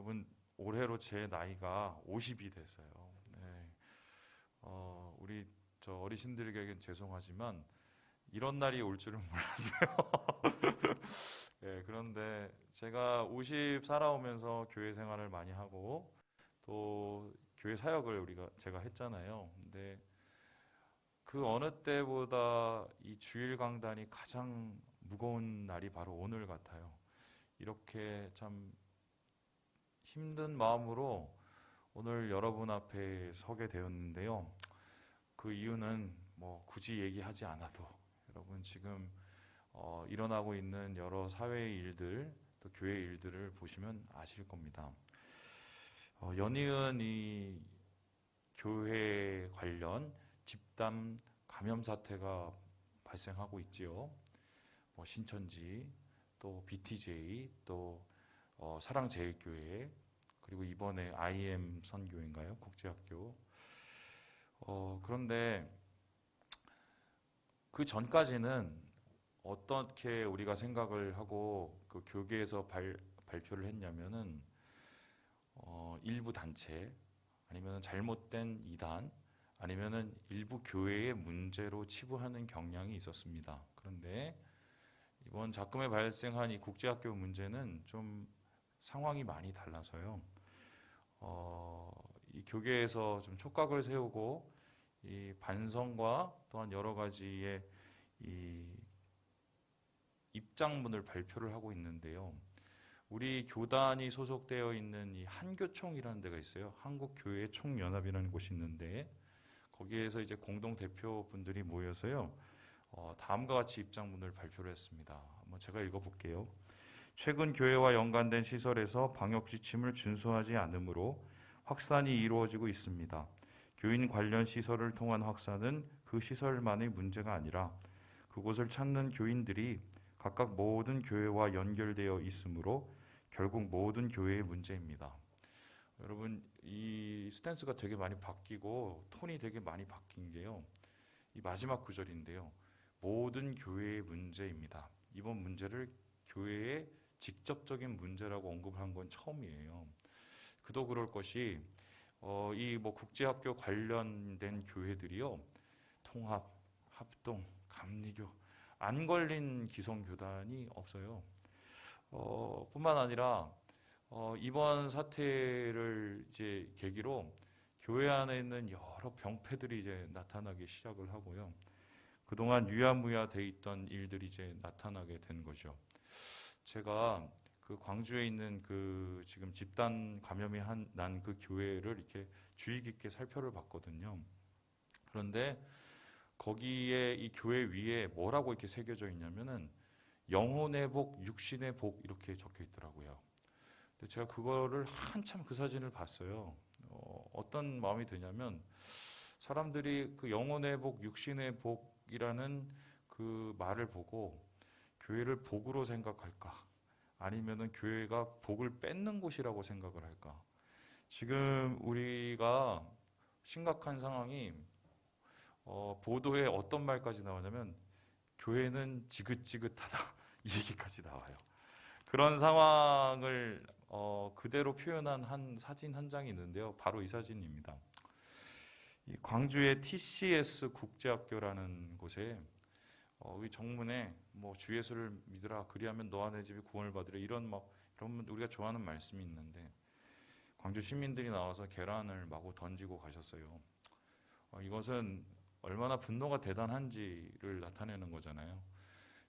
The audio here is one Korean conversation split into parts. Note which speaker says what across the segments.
Speaker 1: 여러분, 올해로 제 나이가 50이 됐어요. 네. 우리 저 어르신들에게는 죄송하지만 이런 날이 올 줄은 몰랐어요. 네, 그런데 제가 50 살아오면서 교회 생활을 많이 하고 또 교회 사역을 제가 했잖아요. 근데 그 어느 때보다 이 주일 강단이 가장 무거운 날이 바로 오늘 같아요. 이렇게 참 힘든 마음으로 오늘 여러분 앞에 서게 되었는데요. 그 이유는 뭐 굳이 얘기하지 않아도 여러분 지금 일어나고 있는 여러 사회의 일들, 또 교회 일들을 보시면 아실 겁니다. 연이은 이 교회 관련 집단 감염 사태가 발생하고 있지요. 뭐 신천지, 또 BTJ, 또 사랑제일교회, 그리고 이번에 IM 선교인가요? 국제학교. 그런데 그 전까지는 어떻게 우리가 생각을 하고 그 교계에서 발표를 했냐면은 일부 단체 아니면 잘못된 이단 아니면은 일부 교회의 문제로 치부하는 경향이 있었습니다. 그런데 이번 작금에 발생한 이 국제학교 문제는 좀 상황이 많이 달라서요. 이 교계에서 좀 촉각을 세우고 이 반성과 또한 여러 가지의 이 입장문을 발표를 하고 있는데요. 우리 교단이 소속되어 있는 이 한교총이라는 데가 있어요. 한국교회 총연합이라는 곳이 있는데 거기에서 이제 공동 대표분들이 모여서요. 다음과 같이 입장문을 발표를 했습니다. 한번 제가 읽어볼게요. 최근 교회와 연관된 시설에서 방역 지침을 준수하지 않으므로 확산이 이루어지고 있습니다. 교인 관련 시설을 통한 확산은 그 시설만의 문제가 아니라 그곳을 찾는 교인들이 각각 모든 교회와 연결되어 있으므로 결국 모든 교회의 문제입니다. 여러분, 이 스탠스가 되게 많이 바뀌고 톤이 되게 많이 바뀐 게요. 이 마지막 구절인데요. 모든 교회의 문제입니다. 이번 문제를 교회의 직접적인 문제라고 언급한 건 처음이에요. 그도 그럴 것이 이 뭐 국제학교 관련된 교회들이요. 통합, 합동, 감리교 안 걸린 기성교단이 없어요. 뿐만 아니라 이번 사태를 이제 계기로 교회 안에 있는 여러 병폐들이 이제 나타나기 시작을 하고요. 그동안 유야무야 돼 있던 일들이 이제 나타나게 된 거죠. 제가 그 광주에 있는 그 지금 집단 감염이 난 그 교회를 이렇게 주의 깊게 살펴를 봤거든요. 그런데 거기에 이 교회 위에 뭐라고 이렇게 새겨져 있냐면은 영혼의 복, 육신의 복 이렇게 적혀 있더라고요. 근데 제가 그거를 한참 그 사진을 봤어요. 어떤 마음이 드냐면 사람들이 그 영혼의 복, 육신의 복이라는 그 말을 보고 교회를 복으로 생각할까? 아니면은 교회가 복을 뺏는 곳이라고 생각을 할까? 지금 우리가 심각한 상황이 보도에 어떤 말까지 나오냐면 교회는 지긋지긋하다 이 얘기까지 나와요. 그런 상황을 그대로 표현한 한 사진 한 장이 있는데요. 바로 이 사진입니다. 이 광주의 TCS 국제학교라는 곳에 이 정문에 뭐 주 예수를 믿으라 그리하면 너와 내 집이 구원을 받으라 이런 우리가 좋아하는 말씀이 있는데 광주 시민들이 나와서 계란을 마구 던지고 가셨어요. 이것은 얼마나 분노가 대단한지를 나타내는 거잖아요.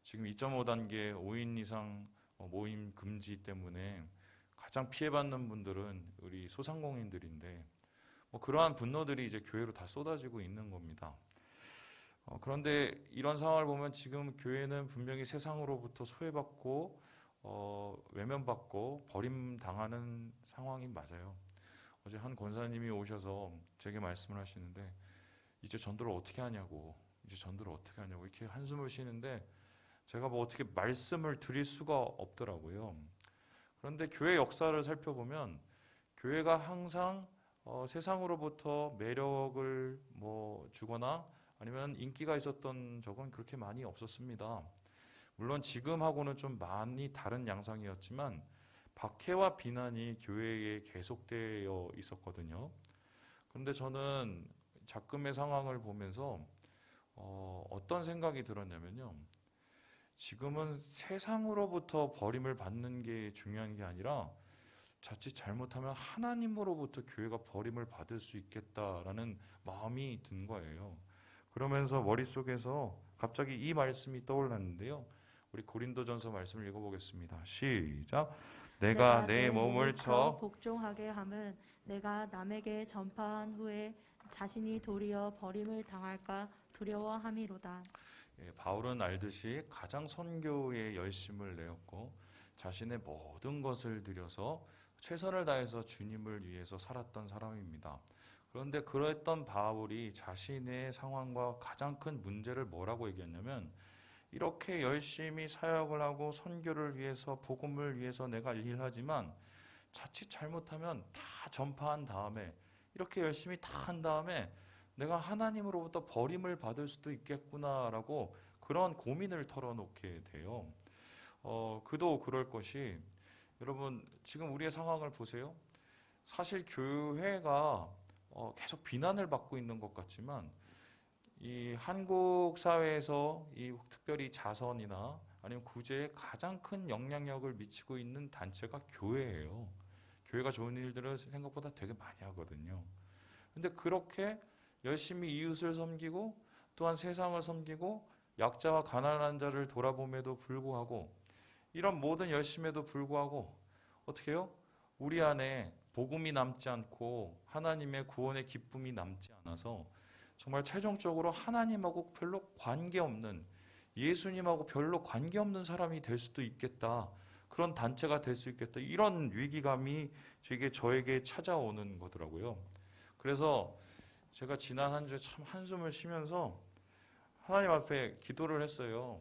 Speaker 1: 지금 2.5단계 5인 이상 모임 금지 때문에 가장 피해받는 분들은 우리 소상공인들인데 그러한 분노들이 이제 교회로 다 쏟아지고 있는 겁니다. 그런데 이런 상황을 보면 지금 교회는 분명히 세상으로부터 소외받고 외면받고 버림당하는 상황이 맞아요. 어제 한 권사님이 오셔서 제게 말씀을 하시는데 이제 전도를 어떻게 하냐고 이렇게 한숨을 쉬는데 제가 뭐 어떻게 말씀을 드릴 수가 없더라고요. 그런데 교회 역사를 살펴보면 교회가 항상 세상으로부터 매력을 주거나 아니면 인기가 있었던 적은 그렇게 많이 없었습니다. 물론 지금하고는 좀 많이 다른 양상이었지만 박해와 비난이 교회에 계속되어 있었거든요. 그런데 저는 작금의 상황을 보면서 어떤 생각이 들었냐면요. 지금은 세상으로부터 버림을 받는 게 중요한 게 아니라 자칫 잘못하면 하나님으로부터 교회가 버림을 받을 수 있겠다라는 마음이 든 거예요. 그러면서 머릿속에서 갑자기 이 말씀이 떠올랐는데요. 우리 고린도전서 말씀을 읽어보겠습니다. 시작. 내가 내 몸을 쳐
Speaker 2: 복종하게 함은 내가 남에게 전파한 후에 자신이 도리어 버림을 당할까 두려워함이로다.
Speaker 1: 바울은 알듯이 가장 선교에 열심을 내었고 자신의 모든 것을 들여서 최선을 다해서 주님을 위해서 살았던 사람입니다. 그런데 그랬던 바울이 자신의 상황과 가장 큰 문제를 뭐라고 얘기했냐면, 이렇게 열심히 사역을 하고 선교를 위해서 복음을 위해서 내가 일하지만 자칫 잘못하면 다 전파한 다음에 이렇게 열심히 다 한 다음에 내가 하나님으로부터 버림을 받을 수도 있겠구나라고 그런 고민을 털어놓게 돼요. 그도 그럴 것이, 여러분 지금 우리의 상황을 보세요. 사실 교회가 계속 비난을 받고 있는 것 같지만 이 한국 사회에서 이 특별히 자선이나 아니면 구제에 가장 큰 영향력을 미치고 있는 단체가 교회예요. 교회가 좋은 일들을 생각보다 되게 많이 하거든요. 근데 그렇게 열심히 이웃을 섬기고 또한 세상을 섬기고 약자와 가난한 자를 돌아봄에도 불구하고, 이런 모든 열심에도 불구하고 어떻게 해요? 우리 안에 복음이 남지 않고 하나님의 구원의 기쁨이 남지 않아서 정말 최종적으로 하나님하고 별로 관계없는, 예수님하고 별로 관계없는 사람이 될 수도 있겠다, 그런 단체가 될 수 있겠다, 이런 위기감이 저에게 찾아오는 거더라고요. 그래서 제가 지난 한 주에 참 한숨을 쉬면서 하나님 앞에 기도를 했어요.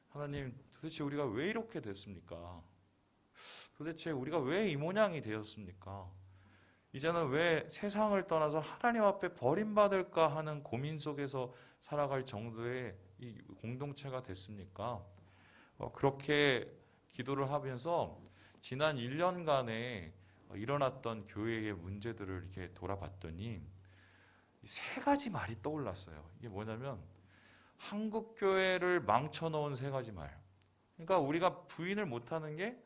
Speaker 1: 하나님, 도대체 우리가 왜 이렇게 됐습니까? 도대체 우리가 왜 이 모양이 되었습니까? 이제는 왜 세상을 떠나서 하나님 앞에 버림받을까 하는 고민 속에서 살아갈 정도의 이 공동체가 됐습니까? 그렇게 기도를 하면서 지난 1년간에 일어났던 교회의 문제들을 이렇게 돌아봤더니 세 가지 말이 떠올랐어요. 이게 뭐냐면 한국 교회를 망쳐놓은 세 가지 말. 그러니까 우리가 부인을 못하는 게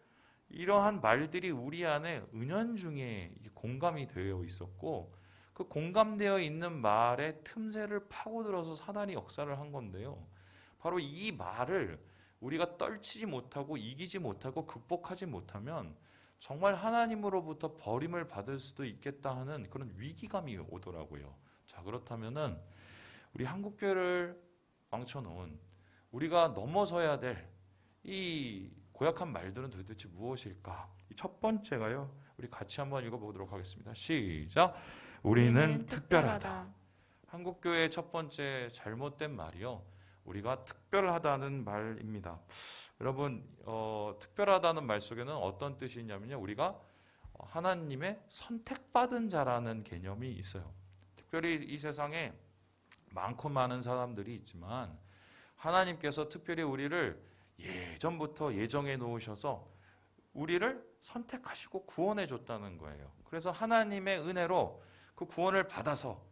Speaker 1: 이러한 말들이 우리 안에 은연중에 공감이 되어 있었고, 그 공감되어 있는 말의 틈새를 파고들어서 사단이 역사를 한 건데요. 바로 이 말을 우리가 떨치지 못하고 이기지 못하고 극복하지 못하면 정말 하나님으로부터 버림을 받을 수도 있겠다 하는 그런 위기감이 오더라고요. 자, 그렇다면은 우리 한국교회를 망쳐놓은, 우리가 넘어서야 될 이 고약한 말들은 도대체 무엇일까? 첫 번째가요. 우리 같이 한번 읽어보도록 하겠습니다. 시작. 우리는 특별하다. 한국교회의 첫 번째 잘못된 말이요, 우리가 특별하다는 말입니다. 여러분, 특별하다는 말 속에는 어떤 뜻이 있냐면요, 우리가 하나님의 선택받은 자라는 개념이 있어요. 특별히 이 세상에 많고 많은 사람들이 있지만 하나님께서 특별히 우리를 예전부터 예정해 놓으셔서 우리를 선택하시고 구원해 줬다는 거예요. 그래서 하나님의 은혜로 그 구원을 받아서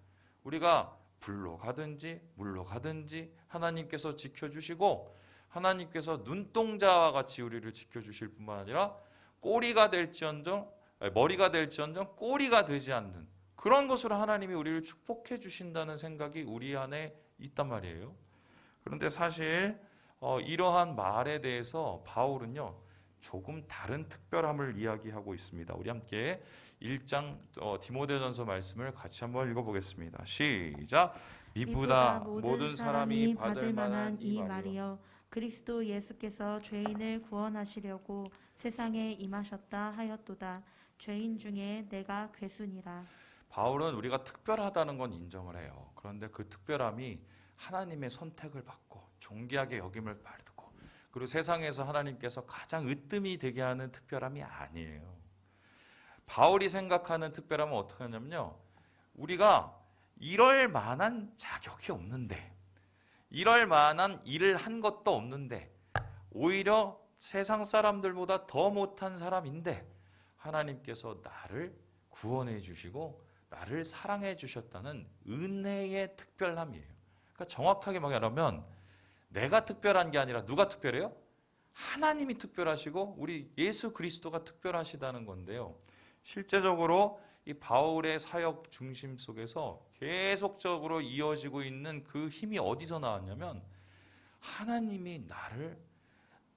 Speaker 1: 우리가 불로 가든지 물로 가든지 하나님께서 지켜주시고, 하나님께서 눈동자와 같이 우리를 지켜주실 뿐만 아니라 머리가 될지언정 꼬리가 되지 않는 그런 것으로 하나님이 우리를 축복해 주신다는 생각이 우리 안에 있단 말이에요. 그런데 사실 이러한 말에 대해서 바울은요, 조금 다른 특별함을 이야기하고 있습니다. 우리 함께 1장 디모데전서 말씀을 같이 한번 읽어보겠습니다. 시작. 이보다 모든 사람이 받을 만한 이 말이요,
Speaker 2: 그리스도 예수께서 죄인을 구원하시려고 세상에 임하셨다 하였도다. 죄인 중에 내가 괴순이라.
Speaker 1: 바울은 우리가 특별하다는 건 인정을 해요. 그런데 그 특별함이 하나님의 선택을 받고 존귀하게 여김을 받고, 그리고 세상에서 하나님께서 가장 으뜸이 되게 하는 특별함이 아니에요. 바울이 생각하는 특별함은 어떻게 하냐면요, 우리가 이럴 만한 자격이 없는데, 이럴 만한 일을 한 것도 없는데 오히려 세상 사람들보다 더 못한 사람인데 하나님께서 나를 구원해 주시고 나를 사랑해 주셨다는 은혜의 특별함이에요. 그러니까 정확하게 말하면 내가 특별한 게 아니라 누가 특별해요? 하나님이 특별하시고 우리 예수 그리스도가 특별하시다는 건데요. 실제적으로 이 바울의 사역 중심 속에서 계속적으로 이어지고 있는 그 힘이 어디서 나왔냐면 하나님이 나를,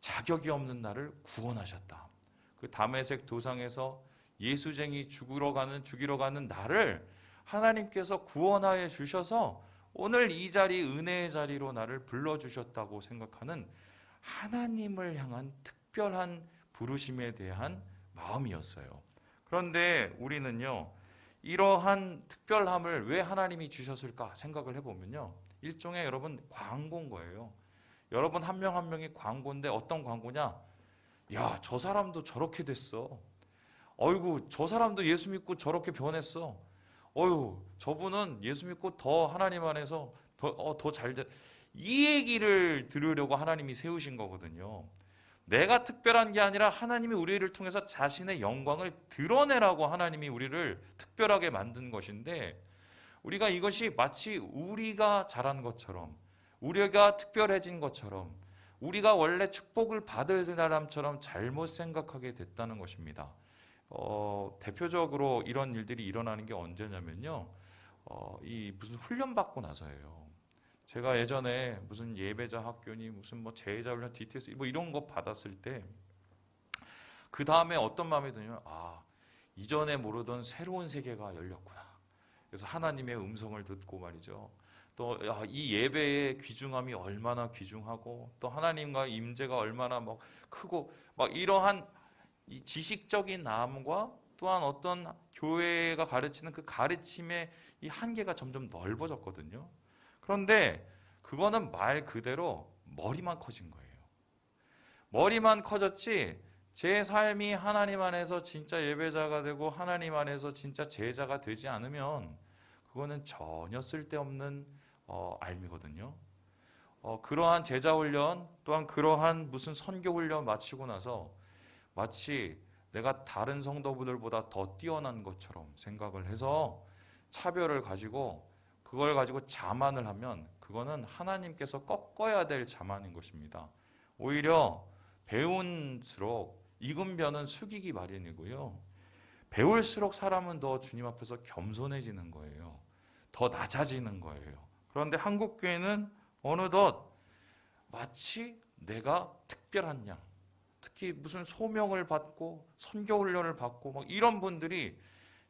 Speaker 1: 자격이 없는 나를 구원하셨다. 그 다메섹 도상에서 예수쟁이 죽이러 가는 나를 하나님께서 구원하여 주셔서 오늘 이 자리, 은혜의 자리로 나를 불러주셨다고 생각하는 하나님을 향한 특별한 부르심에 대한 마음이었어요. 그런데 우리는요, 이러한 특별함을 왜 하나님이 주셨을까 생각을 해보면요, 일종의 여러분 광고인 거예요. 여러분 한 명 한 명이 광고인데 어떤 광고냐? 야, 저 사람도 저렇게 됐어. 어이구, 저 사람도 예수 믿고 저렇게 변했어. 어휴, 저분은 예수 믿고 더 하나님 안에서 더 잘 돼. 이 얘기를 들으려고 하나님이 세우신 거거든요. 내가 특별한 게 아니라 하나님이 우리를 통해서 자신의 영광을 드러내라고 하나님이 우리를 특별하게 만든 것인데, 우리가 이것이 마치 우리가 잘한 것처럼, 우리가 특별해진 것처럼, 우리가 원래 축복을 받을 사람처럼 잘못 생각하게 됐다는 것입니다. 대표적으로 이런 일들이 일어나는 게 언제냐면요, 이 무슨 훈련 받고 나서예요. 제가 예전에 무슨 예배자 학교니 무슨 뭐 제자 훈련 DTS 뭐 이런 거 받았을 때 그 다음에 어떤 마음이 드냐면, 아, 이전에 모르던 새로운 세계가 열렸구나. 그래서 하나님의 음성을 듣고 말이죠. 또 이 예배의 귀중함이 얼마나 귀중하고 또 하나님과 임재가 얼마나 막 크고 막 이러한 이 지식적인 나음과 또한 어떤 교회가 가르치는 그 가르침의 이 한계가 점점 넓어졌거든요. 그런데 그거는 말 그대로 머리만 커진 거예요. 머리만 커졌지 제 삶이 하나님 안에서 진짜 예배자가 되고 하나님 안에서 진짜 제자가 되지 않으면 그거는 전혀 쓸데없는 알미거든요. 그러한 제자 훈련 또한 그러한 무슨 선교 훈련 마치고 나서 마치 내가 다른 성도들보다 더 뛰어난 것처럼 생각을 해서 차별을 가지고 그걸 가지고 자만을 하면 그거는 하나님께서 꺾어야 될 자만인 것입니다. 오히려 배운수록 익은 벼는 숙이기 마련이고요. 배울수록 사람은 더 주님 앞에서 겸손해지는 거예요. 더 낮아지는 거예요. 그런데 한국교회는 어느덧 마치 내가 특별한 양, 특히 무슨 소명을 받고 선교훈련을 받고 막 이런 분들이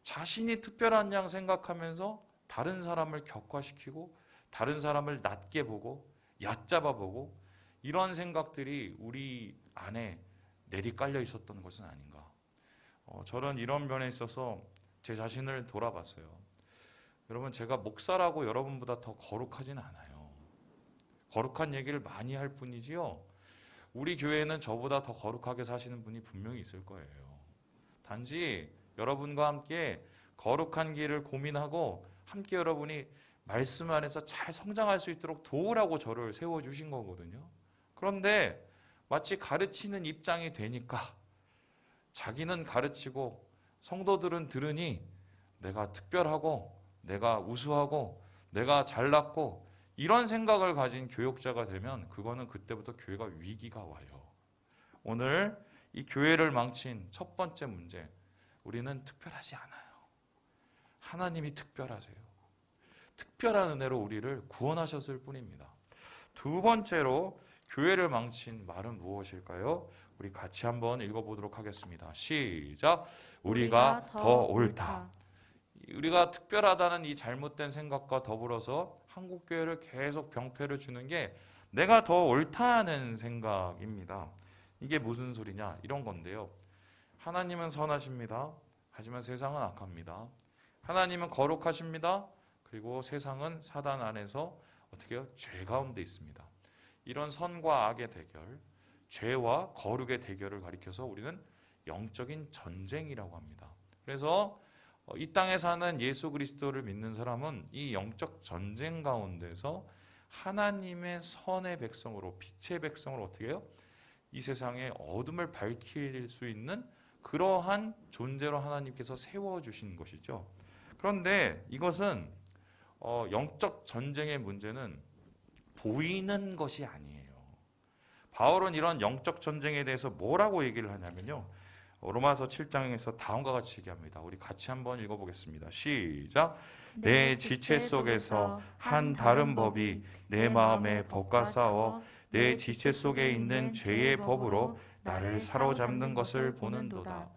Speaker 1: 자신이 특별한 양 생각하면서 다른 사람을 격화시키고 다른 사람을 낮게 보고 얕잡아 보고 이런 생각들이 우리 안에 내리깔려 있었던 것은 아닌가. 저는 이런 면에 있어서 제 자신을 돌아봤어요. 여러분, 제가 목사라고 여러분보다 더 거룩하진 않아요. 거룩한 얘기를 많이 할 뿐이지요, 우리 교회에는 저보다 더 거룩하게 사시는 분이 분명히 있을 거예요. 단지 여러분과 함께 거룩한 길을 고민하고 함께 여러분이 말씀 안에서 잘 성장할 수 있도록 도우라고 저를 세워주신 거거든요. 그런데 마치 가르치는 입장이 되니까 자기는 가르치고 성도들은 들으니 내가 특별하고 내가 우수하고 내가 잘났고 이런 생각을 가진 교역자가 되면 그거는 그때부터 교회가 위기가 와요. 오늘 이 교회를 망친 첫 번째 문제, 우리는 특별하지 않아요. 하나님이 특별하세요. 특별한 은혜로 우리를 구원하셨을 뿐입니다. 두 번째로 교회를 망친 말은 무엇일까요? 우리 같이 한번 읽어보도록 하겠습니다. 시작. 우리가 더 옳다. 우리가 특별하다는 이 잘못된 생각과 더불어서 한국교회를 계속 병폐를 주는 게 내가 더 옳다는 생각입니다. 이게 무슨 소리냐? 이런 건데요. 하나님은 선하십니다. 하지만 세상은 악합니다. 하나님은 거룩하십니다. 그리고 세상은 사단 안에서 어떻게 해요? 죄 가운데 있습니다. 이런 선과 악의 대결, 죄와 거룩의 대결을 가리켜서 우리는 영적인 전쟁이라고 합니다. 그래서 이 땅에 사는 예수 그리스도를 믿는 사람은 이 영적 전쟁 가운데서 하나님의 선의 백성으로, 빛의 백성으로 어떻게 해요? 이 세상에 어둠을 밝힐 수 있는 그러한 존재로 하나님께서 세워주신 것이죠. 그런데 이것은 영적 전쟁의 문제는 보이는 것이 아니에요. 바울은 이런 영적 전쟁에 대해서 뭐라고 얘기를 하냐면요. 로마서 7장에서 다음과 같이 얘기합니다. 우리 같이 한번 읽어보겠습니다. 시작. 내 지체 속에서 한 다른 법이 내 마음의 법과 싸워 내 지체 속에 있는 죄의 법으로 나를 사로잡는 것을 보는도다.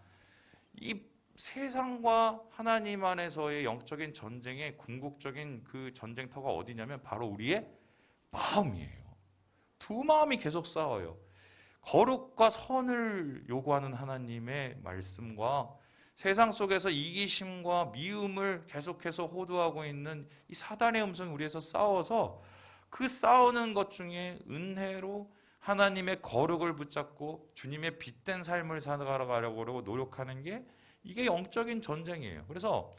Speaker 1: 이 세상과 하나님 안에서의 영적인 전쟁의 궁극적인 그 전쟁터가 어디냐면 바로 우리의 마음이에요. 두 마음이 계속 싸워요. 거룩과 선을 요구하는 하나님의 말씀과 세상 속에서 이기심과 미움을 계속해서 호도하고 있는 이 사단의 음성이 우리에서 싸워서 그 싸우는 것 중에 은혜로 하나님의 거룩을 붙잡고 주님의 빛된 삶을 살아가려고 노력하는 게 이게 영적인 전쟁이에요. 그래서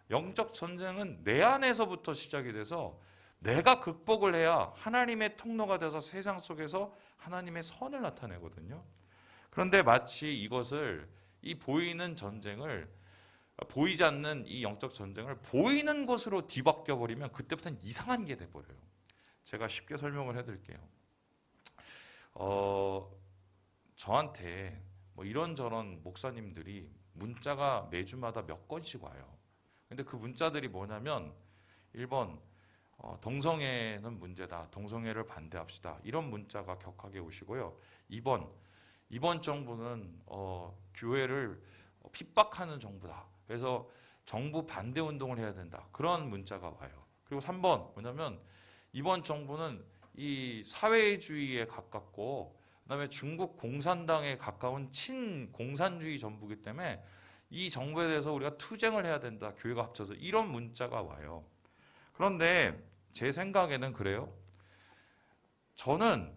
Speaker 1: 영적 전쟁은 내 안에서부터 시작이 돼서 내가 극복을 해야 하나님의 통로가 돼서 세상 속에서 하나님의 선을 나타내거든요. 그런데 마치 이것을 이 보이는 전쟁을 보이지 않는 이 영적 전쟁을 보이는 것으로 뒤바뀌어 버리면 그때부터는 이상한 게 돼버려요. 제가 쉽게 설명을 해드릴게요. 저한테 뭐 이런저런 목사님들이 문자가 매주마다 몇 건씩 와요. 근데 그 문자들이 뭐냐면 1번 동성애는 문제다. 동성애를 반대합시다. 이런 문자가 격하게 오시고요. 2번 정부는 교회를 핍박하는 정부다. 그래서 정부 반대 운동을 해야 된다. 그런 문자가 와요. 그리고 3번 뭐냐면 이번 정부는 이 사회주의에 가깝고 그다음에 중국 공산당에 가까운 친공산주의 정부이기 때문에 이 정부에 대해서 우리가 투쟁을 해야 된다. 교회가 합쳐서 이런 문자가 와요. 그런데 제 생각에는 그래요. 저는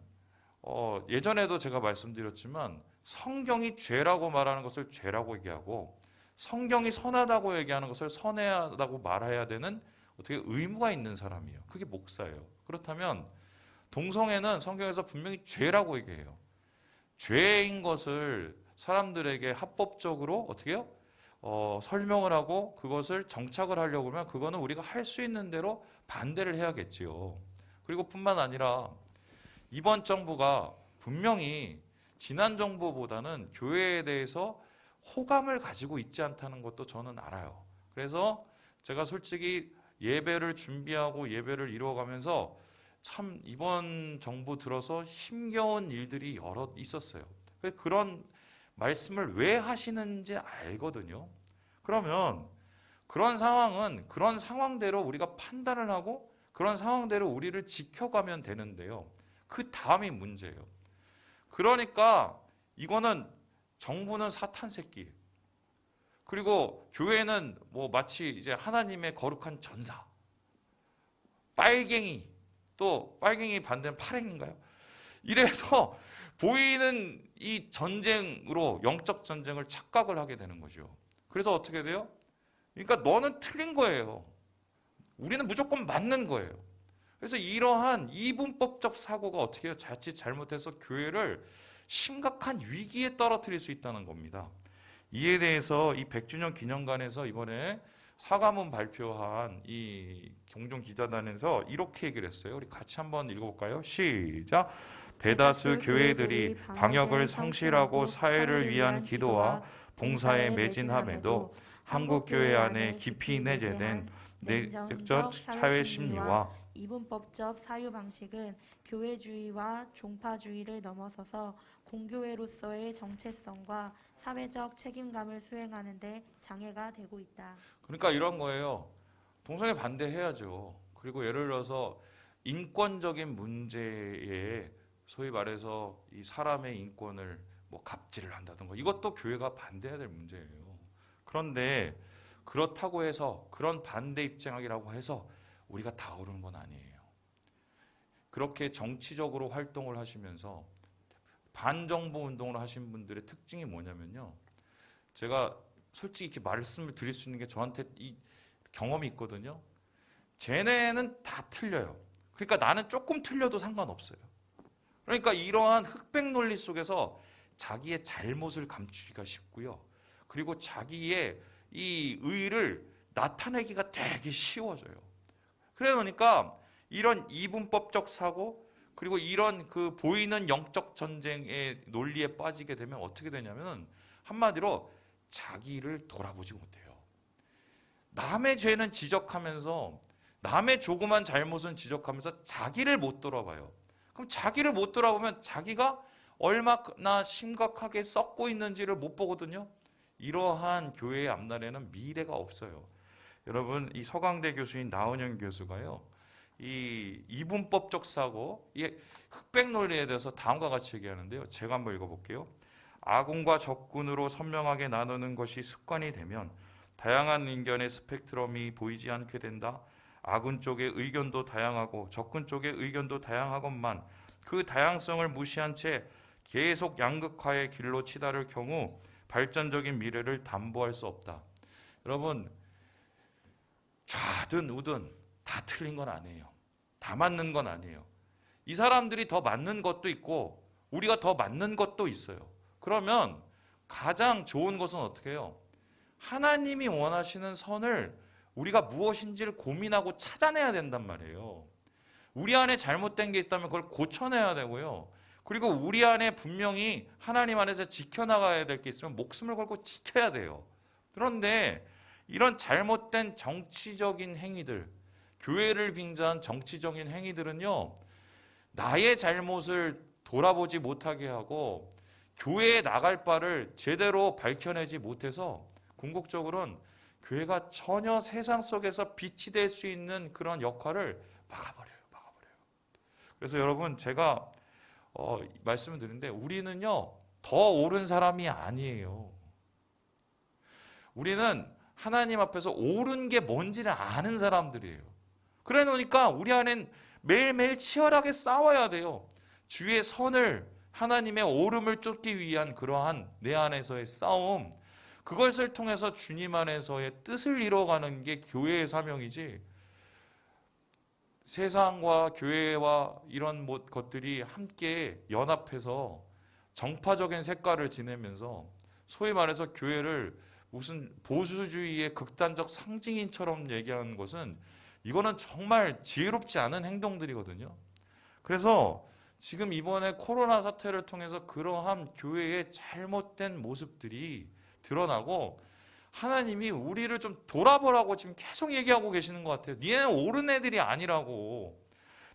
Speaker 1: 예전에도 제가 말씀드렸지만 성경이 죄라고 말하는 것을 죄라고 얘기하고 성경이 선하다고 얘기하는 것을 선하다고 말해야 되는 어떻게 의무가 있는 사람이에요. 그게 목사예요. 그렇다면 동성애는 성경에서 분명히 죄라고 얘기해요. 죄인 것을 사람들에게 합법적으로 어떻게 해요? 설명을 하고 그것을 정착을 하려고 하면 그거는 우리가 할 수 있는 대로 반대를 해야겠지요. 그리고 뿐만 아니라 이번 정부가 분명히 지난 정부보다는 교회에 대해서 호감을 가지고 있지 않다는 것도 저는 알아요. 그래서 제가 솔직히 예배를 준비하고 예배를 이루어가면서 참 이번 정부 들어서 힘겨운 일들이 여러 있었어요. 그런 말씀을 왜 하시는지 알거든요. 그러면 그런 상황은 그런 상황대로 우리가 판단을 하고 그런 상황대로 우리를 지켜가면 되는데요. 그 다음이 문제예요. 그러니까 이거는 정부는 사탄 새끼, 그리고 교회는 뭐 마치 이제 하나님의 거룩한 전사, 빨갱이, 또 빨갱이 반대는 파랭인가요? 이래서 보이는 이 전쟁으로 영적 전쟁을 착각을 하게 되는 거죠. 그래서 어떻게 돼요? 그러니까 너는 틀린 거예요. 우리는 무조건 맞는 거예요. 그래서 이러한 이분법적 사고가 어떻게 해요? 자칫 잘못해서 교회를 심각한 위기에 떨어뜨릴 수 있다는 겁니다. 이에 대해서 이 100주년 기념관에서 이번에 사과문 발표한 이 종종기자단에서 이렇게 얘기를 했어요. 우리 같이 한번 읽어볼까요? 시작! 대다수 교회들이 방역을 성실하고 사회를 위한 기도와 봉사에 매진함에도 한국교회 안에 깊이 내재된 내적 사회 심리와
Speaker 2: 이분법적 사유 방식은 교회주의와 종파주의를 넘어서서 공교회로서의 정체성과 사회적 책임감을 수행하는 데 장애가 되고 있다.
Speaker 1: 그러니까 이런 거예요. 동성애 반대해야죠. 그리고 예를 들어서 인권적인 문제에 소위 말해서 이 사람의 인권을 뭐 갑질을 한다든가 이것도 교회가 반대해야 될 문제예요. 그런데 그렇다고 해서 그런 반대 입장이라고 해서 우리가 다 오르는 건 아니에요. 그렇게 정치적으로 활동을 하시면서 반정부 운동을 하신 분들의 특징이 뭐냐면요. 제가 솔직히 이렇게 말씀을 드릴 수 있는 게 저한테 이 경험이 있거든요. 쟤네는 다 틀려요. 그러니까 나는 조금 틀려도 상관없어요. 그러니까 이러한 흑백 논리 속에서 자기의 잘못을 감추기가 쉽고요. 그리고 자기의 이 의를 나타내기가 되게 쉬워져요. 그러니까 이런 이분법적 사고, 그리고 이런 그 보이는 영적 전쟁의 논리에 빠지게 되면 어떻게 되냐면 한마디로 자기를 돌아보지 못해요. 남의 죄는 지적하면서, 남의 조그만 잘못은 지적하면서 자기를 못 돌아봐요. 그럼 자기를 못 돌아보면 자기가 얼마나 심각하게 썩고 있는지를 못 보거든요. 이러한 교회의 앞날에는 미래가 없어요. 여러분, 이 서강대 교수인 나은영 교수가요, 이 이분법적 사고, 이 흑백 논리에 대해서 다음과 같이 얘기하는데요. 제가 한번 읽어볼게요. 아군과 적군으로 선명하게 나누는 것이 습관이 되면 다양한 의견의 스펙트럼이 보이지 않게 된다. 아군 쪽의 의견도 다양하고 적군 쪽의 의견도 다양하건만 그 다양성을 무시한 채 계속 양극화의 길로 치달을 경우 발전적인 미래를 담보할 수 없다. 여러분, 좌든 우든 다 틀린 건 아니에요. 다 맞는 건 아니에요. 이 사람들이 더 맞는 것도 있고 우리가 더 맞는 것도 있어요. 그러면 가장 좋은 것은 어떻게 해요? 하나님이 원하시는 선을 우리가 무엇인지를 고민하고 찾아내야 된단 말이에요. 우리 안에 잘못된 게 있다면 그걸 고쳐내야 되고요. 그리고 우리 안에 분명히 하나님 안에서 지켜나가야 될 게 있으면 목숨을 걸고 지켜야 돼요. 그런데 이런 잘못된 정치적인 행위들, 교회를 빙자한 정치적인 행위들은요, 나의 잘못을 돌아보지 못하게 하고 교회에 나갈 바를 제대로 밝혀내지 못해서 궁극적으로는 교회가 전혀 세상 속에서 빛이 될 수 있는 그런 역할을 막아버려요. 그래서 여러분, 제가 말씀을 드리는데 우리는요, 더 옳은 사람이 아니에요. 우리는 하나님 앞에서 옳은 게 뭔지를 아는 사람들이에요. 그래 놓으니까 우리 안엔 매일매일 치열하게 싸워야 돼요. 주의 선을, 하나님의 옳음을 쫓기 위한 그러한 내 안에서의 싸움, 그것을 통해서 주님 안에서의 뜻을 이뤄가는 게 교회의 사명이지, 세상과 교회와 이런 것들이 함께 연합해서 정파적인 색깔을 지내면서 소위 말해서 교회를 무슨 보수주의의 극단적 상징인처럼 얘기하는 것은, 이거는 정말 지혜롭지 않은 행동들이거든요. 그래서 지금 이번에 코로나 사태를 통해서 그러한 교회의 잘못된 모습들이 드러나고 하나님이 우리를 좀 돌아보라고 지금 계속 얘기하고 계시는 것 같아요. 니네는 옳은 애들이 아니라고,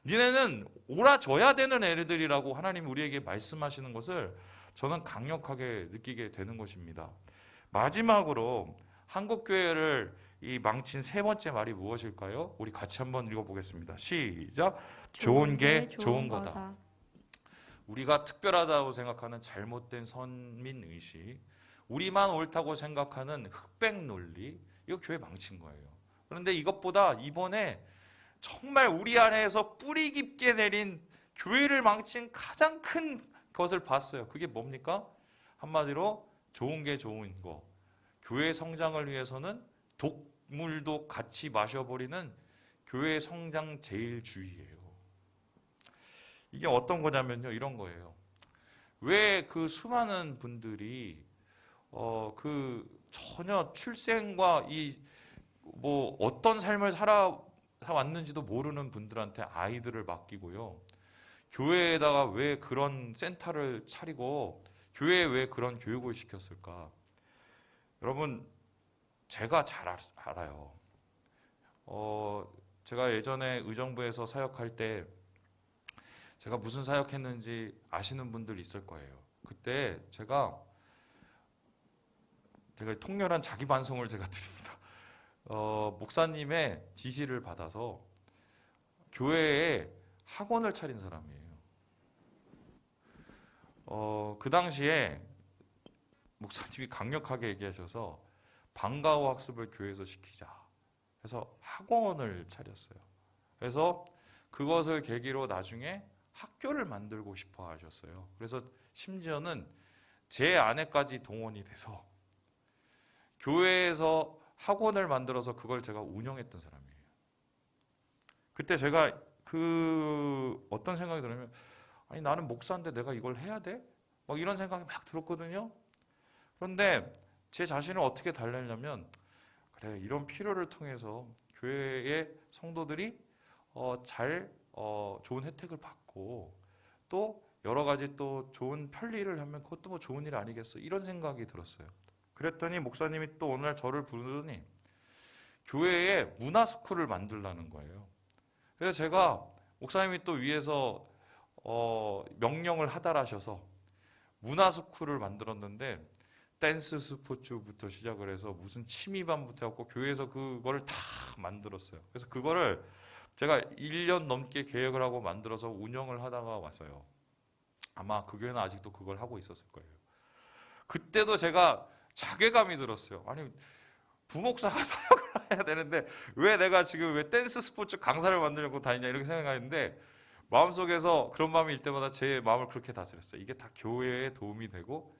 Speaker 1: 니네는 옳아져야 되는 애들이라고 하나님이 우리에게 말씀하시는 것을 저는 강력하게 느끼게 되는 것입니다. 마지막으로 한국교회를 이 망친 세 번째 말이 무엇일까요? 우리 같이 한번 읽어보겠습니다. 시작. 좋은 게 좋은 거다. 우리가 특별하다고 생각하는 잘못된 선민의식, 우리만 옳다고 생각하는 흑백 논리, 이거 교회 망친 거예요. 그런데 이것보다 이번에 정말 우리 안에서 뿌리 깊게 내린 교회를 망친 가장 큰 것을 봤어요. 그게 뭡니까? 한마디로 좋은 게 좋은 거. 교회 성장을 위해서는 독물도 같이 마셔버리는 교회 성장 제일주의예요. 이게 어떤 거냐면요, 이런 거예요. 왜 그 수많은 분들이 그 전혀 출생과 이 뭐 어떤 삶을 살아왔는지도 모르는 분들한테 아이들을 맡기고요. 교회에다가 왜 그런 센터를 차리고 교회에 왜 그런 교육을 시켰을까? 여러분, 제가 잘 알아요. 제가 예전에 의정부에서 사역할 때 제가 무슨 사역했는지 아시는 분들 있을 거예요. 그때 제가 통렬한 자기 반성을 제가 드립니다. 목사님의 지시를 받아서 교회에 학원을 차린 사람이에요. 그 당시에 목사님이 강력하게 얘기하셔서 방과후 학습을 교회에서 시키자 해서 학원을 차렸어요. 그래서 그것을 계기로 나중에 학교를 만들고 싶어 하셨어요. 그래서 심지어는 제 아내까지 동원이 돼서 교회에서 학원을 만들어서 그걸 제가 운영했던 사람이에요. 그때 제가 어떤 생각이 들냐면, 아니 나는 목사인데 내가 이걸 해야 돼? 막 이런 생각이 막 들었거든요. 그런데 제 자신을 어떻게 달래냐면 그래, 이런 필요를 통해서 교회의 성도들이 좋은 혜택을 받고 또 여러 가지 또 좋은 편리를 하면 그것도 뭐 좋은 일 아니겠어, 이런 생각이 들었어요. 그랬더니 목사님이 또 어느 날 저를 부르더니 교회에 문화스쿨을 만들라는 거예요. 그래서 제가 목사님이 또 위에서 명령을 하달하셔서 문화스쿨을 만들었는데 댄스 스포츠부터 시작을 해서 무슨 취미반부터 해갖고 교회에서 그거를 다 만들었어요. 그래서 그거를 제가 1년 넘게 계획을 하고 만들어서 운영을 하다가 왔어요. 아마 그 교회는 아직도 그걸 하고 있었을 거예요. 그때도 제가 자괴감이 들었어요. 아니 부목사가 사역을 해야 되는데 왜 내가 지금 왜 댄스 스포츠 강사를 만들려고 다니냐 이렇게 생각했는데 마음속에서 그런 마음이 일 때마다 제 마음을 그렇게 다스렸어요. 이게 다 교회에 도움이 되고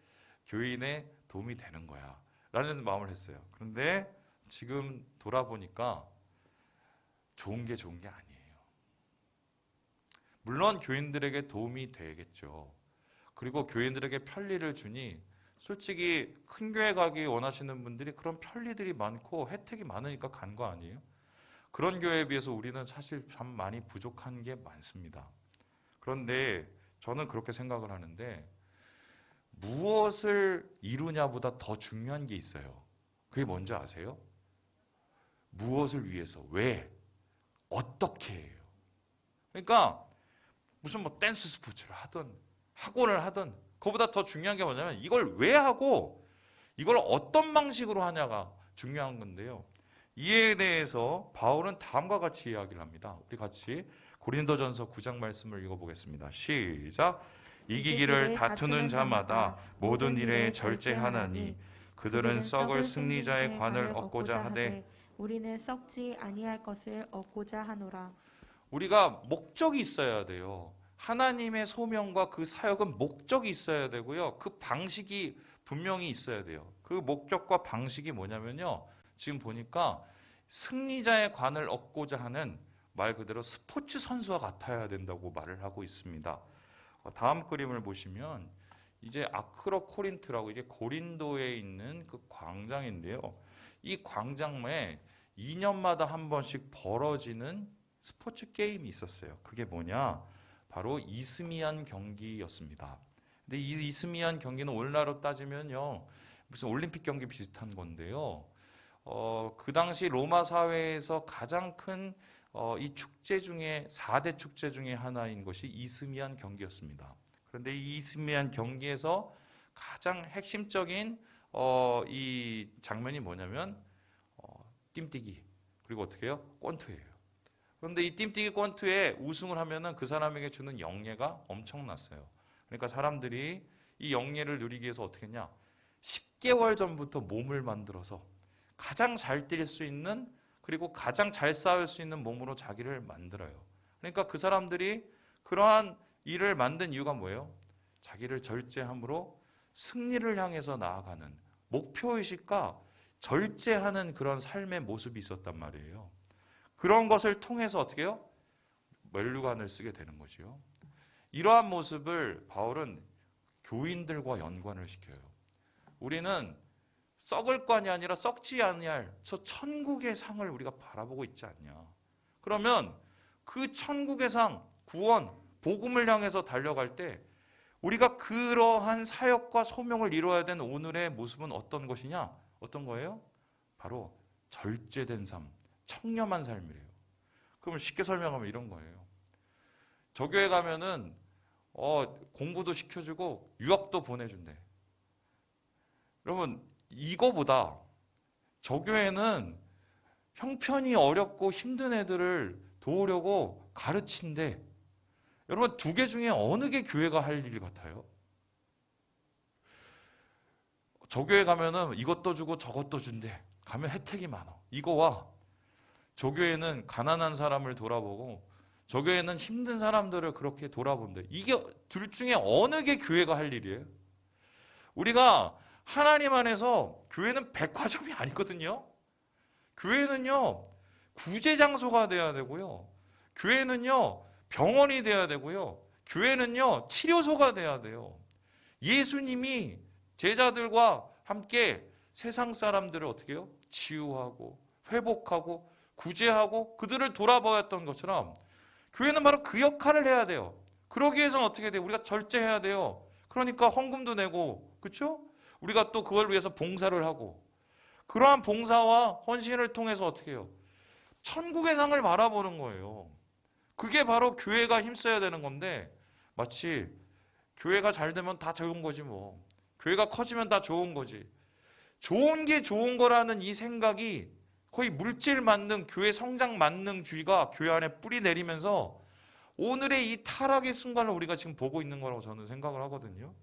Speaker 1: 교인에 도움이 되는 거야 라는 마음을 했어요. 그런데 지금 돌아보니까 좋은 게 아니에요. 물론 교인들에게 도움이 되겠죠. 그리고 교인들에게 편리를 주니 솔직히 큰 교회 가기 원하시는 분들이 그런 편리들이 많고 혜택이 많으니까 간 거 아니에요? 그런 교회에 비해서 우리는 사실 참 많이 부족한 게 많습니다. 그런데 저는 그렇게 생각을 하는데 무엇을 이루냐보다 더 중요한 게 있어요. 그게 뭔지 아세요? 무엇을 위해서, 왜, 어떻게 해요. 그러니까 무슨 뭐 댄스 스포츠를 하든 학원을 하든 그거보다 더 중요한 게 뭐냐면 이걸 왜 하고 이걸 어떤 방식으로 하냐가 중요한 건데요. 이에 대해서 바울은 다음과 같이 이야기를 합니다. 우리 같이 고린도전서 9장 말씀을 읽어보겠습니다. 시작. 이기기를 다투는 자마다 모든 일에 절제하나니 그들은 썩을 승리자의 관을 얻고자 하되
Speaker 2: 우리는 썩지 아니할 것을 얻고자 하노라.
Speaker 1: 우리가 목적이 있어야 돼요. 하나님의 소명과 그 사역은 목적이 있어야 되고요. 그 방식이 분명히 있어야 돼요. 그 목적과 방식이 뭐냐면요. 지금 보니까 승리자의 관을 얻고자 하는 말 그대로 스포츠 선수와 같아야 된다고 말을 하고 있습니다. 다음 그림을 보시면 이제 아크로코린트라고 이제 고린도에 있는 그 광장인데요. 이 광장에 2년마다 한 번씩 벌어지는 스포츠 게임이 있었어요. 그게 뭐냐? 바로 이스미안 경기였습니다. 근데 이 이스미안 경기는 오늘날로 따지면요, 무슨 올림픽 경기 비슷한 건데요. 그 당시 로마 사회에서 가장 큰 이 축제 중에 4대 축제 중에 하나인 것이 이스미안 경기였습니다. 그런데 이 이스미안 경기에서 가장 핵심적인 이 장면이 뭐냐면 띰뛰기, 그리고 어떻게 해요? 권투예요. 그런데 이 띰뛰기 권투에 우승을 하면은 그 사람에게 주는 영예가 엄청났어요. 그러니까 사람들이 이 영예를 누리기 위해서 어떻게 했냐? 10개월 전부터 몸을 만들어서 가장 잘 뛸 수 있는, 그리고 가장 잘 싸울 수 있는 몸으로 자기를 만들어요. 그러니까 그 사람들이 그러한 일을 만든 이유가 뭐예요? 자기를 절제함으로 승리를 향해서 나아가는 목표의식과 절제하는 그런 삶의 모습이 있었단 말이에요. 그런 것을 통해서 어떻게 해요? 멸류관을 쓰게 되는 거죠. 이러한 모습을 바울은 교인들과 연관을 시켜요. 우리는 썩을 관이 아니라 썩지 아니할 저 천국의 상을 우리가 바라보고 있지 않냐. 그러면 그 천국의 상, 구원, 복음을 향해서 달려갈 때 우리가 그러한 사역과 소명을 이루어야 되는 오늘의 모습은 어떤 것이냐? 어떤 거예요? 바로 절제된 삶, 청렴한 삶이래요. 그럼 쉽게 설명하면 이런 거예요. 저 교회 가면은 공부도 시켜주고 유학도 보내준대. 여러분, 이거보다 저 교회는 형편이 어렵고 힘든 애들을 도우려고 가르친대. 여러분, 두 개 중에 어느 게 교회가 할 일 같아요? 저 교회 가면은 이것도 주고 저것도 준대. 가면 혜택이 많아. 이거와 저 교회는 가난한 사람을 돌아보고 저 교회는 힘든 사람들을 그렇게 돌아본대. 이게 둘 중에 어느 게 교회가 할 일이에요? 우리가 하나님 안에서 교회는 백화점이 아니거든요. 교회는요, 구제 장소가 돼야 되고요. 교회는요, 병원이 돼야 되고요. 교회는요, 치료소가 돼야 돼요. 예수님이 제자들과 함께 세상 사람들을 어떻게 해요? 치유하고 회복하고 구제하고 그들을 돌아보았던 것처럼 교회는 바로 그 역할을 해야 돼요. 그러기 위해서는 어떻게 돼요? 우리가 절제해야 돼요. 그러니까 헌금도 내고, 그렇죠? 우리가 또 그걸 위해서 봉사를 하고, 그러한 봉사와 헌신을 통해서 어떻게 해요? 천국의 상을 바라보는 거예요. 그게 바로 교회가 힘써야 되는 건데, 마치 교회가 잘 되면 다 좋은 거지 뭐. 교회가 커지면 다 좋은 거지. 좋은 게 좋은 거라는 이 생각이 거의 물질 만능, 교회 성장 만능주의가 교회 안에 뿌리 내리면서 오늘의 이 타락의 순간을 우리가 지금 보고 있는 거라고 저는 생각을 하거든요.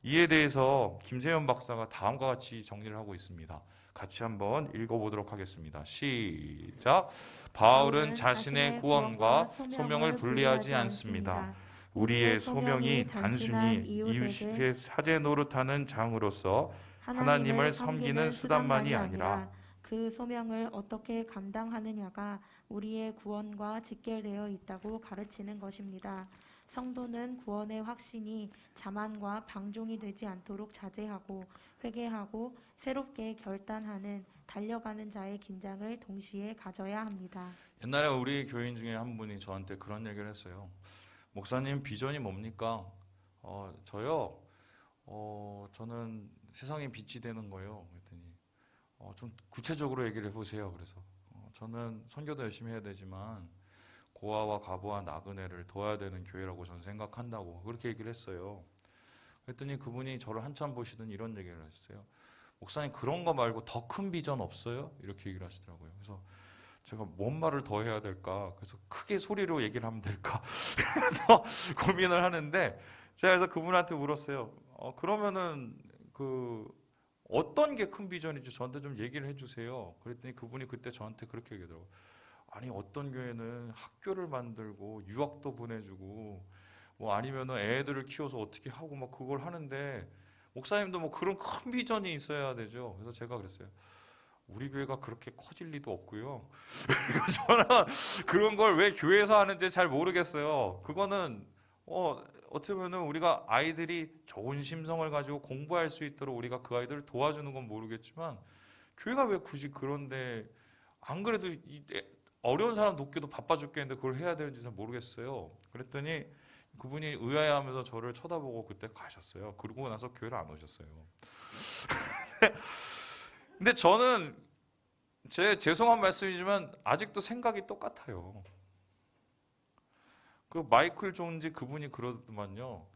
Speaker 1: 이에 대해서 김세현 박사가 다음과 같이 정리를 하고 있습니다. 같이 한번 읽어보도록 하겠습니다. 시작. 바울은 자신의 구원과 소명을 분리하지 않습니다. 우리의 소명이 단순히 이웃의 사제 노릇하는 장으로서 하나님을 섬기는 수단만이 아니라
Speaker 2: 그 소명을 어떻게 감당하느냐가 우리의 구원과 직결되어 있다고 가르치는 것입니다. 성도는 구원의 확신이 자만과 방종이 되지 않도록 자제하고 회개하고 새롭게 결단하는 달려가는 자의 긴장을 동시에 가져야 합니다.
Speaker 1: 옛날에 우리 교인 중에 한 분이 저한테 그런 얘기를 했어요. 목사님 비전이 뭡니까? 저요. 저는 세상에 빛이 되는 거예요. 그랬더니 좀 구체적으로 얘기를 해보세요. 그래서 저는 선교도 열심히 해야 되지만 고아와 과부와 나그네를 도와야 되는 교회라고 저는 생각한다고 그렇게 얘기를 했어요. 그랬더니 그분이 저를 한참 보시더니 이런 얘기를 했어요. 목사님 그런 거 말고 더 큰 비전 없어요? 이렇게 얘기를 하시더라고요. 그래서 제가 뭔 말을 더 해야 될까? 그래서 크게 소리로 얘기를 하면 될까? 그래서 고민을 하는데 제가 그래서 그분한테 물었어요. 그러면은 어떤 게 큰 비전인지 저한테 좀 얘기를 해주세요. 그랬더니 그분이 그때 저한테 그렇게 얘기하더라고요. 아니 어떤 교회는 학교를 만들고 유학도 보내주고 뭐 아니면은 애들을 키워서 어떻게 하고 막 그걸 하는데 목사님도 뭐 그런 큰 비전이 있어야 되죠. 그래서 제가 그랬어요. 우리 교회가 그렇게 커질 리도 없고요. 저는 그런 걸 왜 교회에서 하는지 잘 모르겠어요. 그거는 어떻게 보면 우리가 아이들이 좋은 심성을 가지고 공부할 수 있도록 우리가 그 아이들을 도와주는 건 모르겠지만 교회가 왜 굳이 그런데 안 그래도 어려운 사람 돕기도 바빠 죽겠는데 그걸 해야 되는지 잘 모르겠어요. 그랬더니 그분이 의아해하면서 저를 쳐다보고 그때 가셨어요. 그러고 나서 교회를 안 오셨어요. 근데 저는 죄송한 말씀이지만 아직도 생각이 똑같아요. 그 마이클 존지 그분이 그러더만요.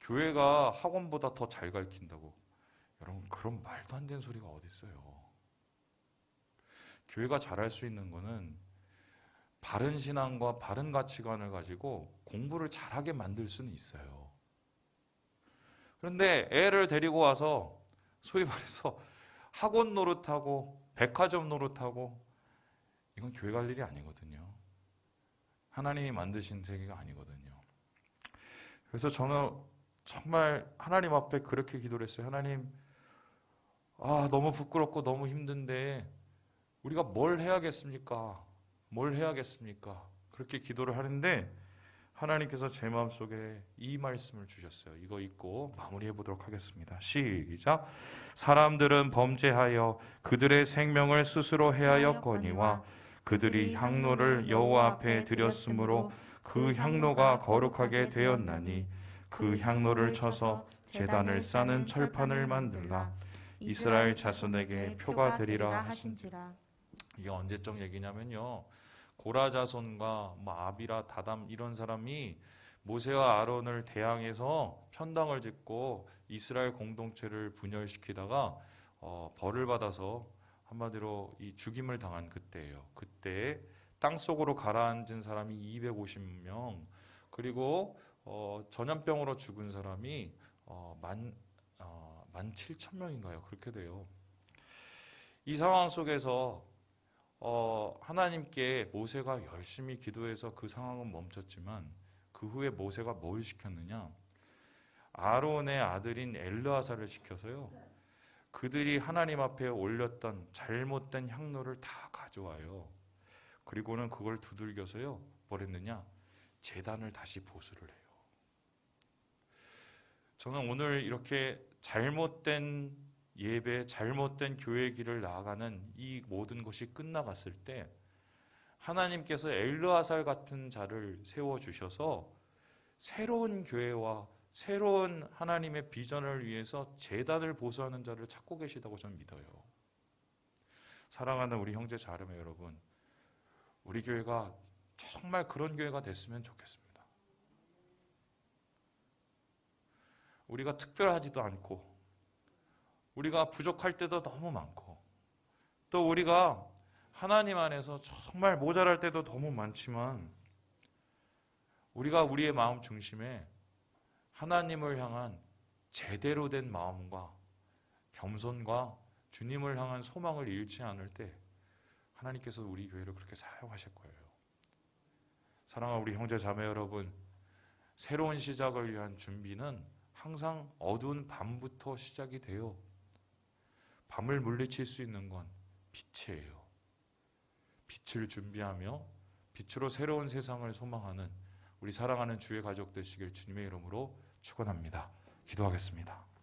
Speaker 1: 교회가 학원보다 더 잘 가르친다고. 여러분 그런 말도 안 되는 소리가 어디 있어요. 교회가 잘할 수 있는 거는 바른 신앙과 바른 가치관을 가지고 공부를 잘하게 만들 수는 있어요. 그런데 애를 데리고 와서 소위 말해서 학원 노릇하고 백화점 노릇하고 이건 교회 갈 일이 아니거든요. 하나님이 만드신 세계가 아니거든요. 그래서 저는 정말 하나님 앞에 그렇게 기도를 했어요. 하나님, 너무 부끄럽고 너무 힘든데 우리가 뭘 해야겠습니까? 뭘 해야겠습니까? 그렇게 기도를 하는데 하나님께서 제 마음속에 이 말씀을 주셨어요. 이거 읽고 마무리해 보도록 하겠습니다. 시작. 사람들은 범죄하여 그들의 생명을 스스로 해하였거니와 그들이 향로를 여호와 앞에 드렸으므로 그 향로가 거룩하게 되었나니 그 향로를 쳐서 제단을 싸는 철판을 만들라. 이스라엘 자손에게 표가 되리라 하신지라. 이게 언제적 얘기냐면요. 고라 자손과 아비라, 다담 이런 사람이 모세와 아론을 대항해서 편당을 짓고 이스라엘 공동체를 분열시키다가 벌을 받아서 한마디로 이 죽임을 당한 그때예요. 그때 땅속으로 가라앉은 사람이 250명, 그리고 전염병으로 죽은 사람이 17,000명인가요? 그렇게 돼요. 이 상황 속에서 하나님께 모세가 열심히 기도해서 그 상황은 멈췄지만 그 후에 모세가 뭘 시켰느냐? 아론의 아들인 엘르아사를 시켜서요. 그들이 하나님 앞에 올렸던 잘못된 향로를 다 가져와요. 그리고는 그걸 두들겨서요. 뭘 했느냐? 제단을 다시 보수를 해요. 저는 오늘 이렇게 잘못된 예배, 잘못된 교회 길을 나아가는 이 모든 것이 끝나갔을 때 하나님께서 엘르아살 같은 자를 세워주셔서 새로운 교회와 새로운 하나님의 비전을 위해서 제단을 보수하는 자를 찾고 계시다고 저는 믿어요. 사랑하는 우리 형제 자매 여러분, 우리 교회가 정말 그런 교회가 됐으면 좋겠습니다. 우리가 특별하지도 않고 우리가 부족할 때도 너무 많고 또 우리가 하나님 안에서 정말 모자랄 때도 너무 많지만 우리가 우리의 마음 중심에 하나님을 향한 제대로 된 마음과 겸손과 주님을 향한 소망을 잃지 않을 때 하나님께서 우리 교회를 그렇게 사용하실 거예요. 사랑하는 우리 형제 자매 여러분, 새로운 시작을 위한 준비는 항상 어두운 밤부터 시작이 돼요. 밤을 물리칠 수 있는 건 빛이에요. 빛을 준비하며 빛으로 새로운 세상을 소망하는 우리 사랑하는 주의 가족 되시길 주님의 이름으로 축원합니다. 기도하겠습니다.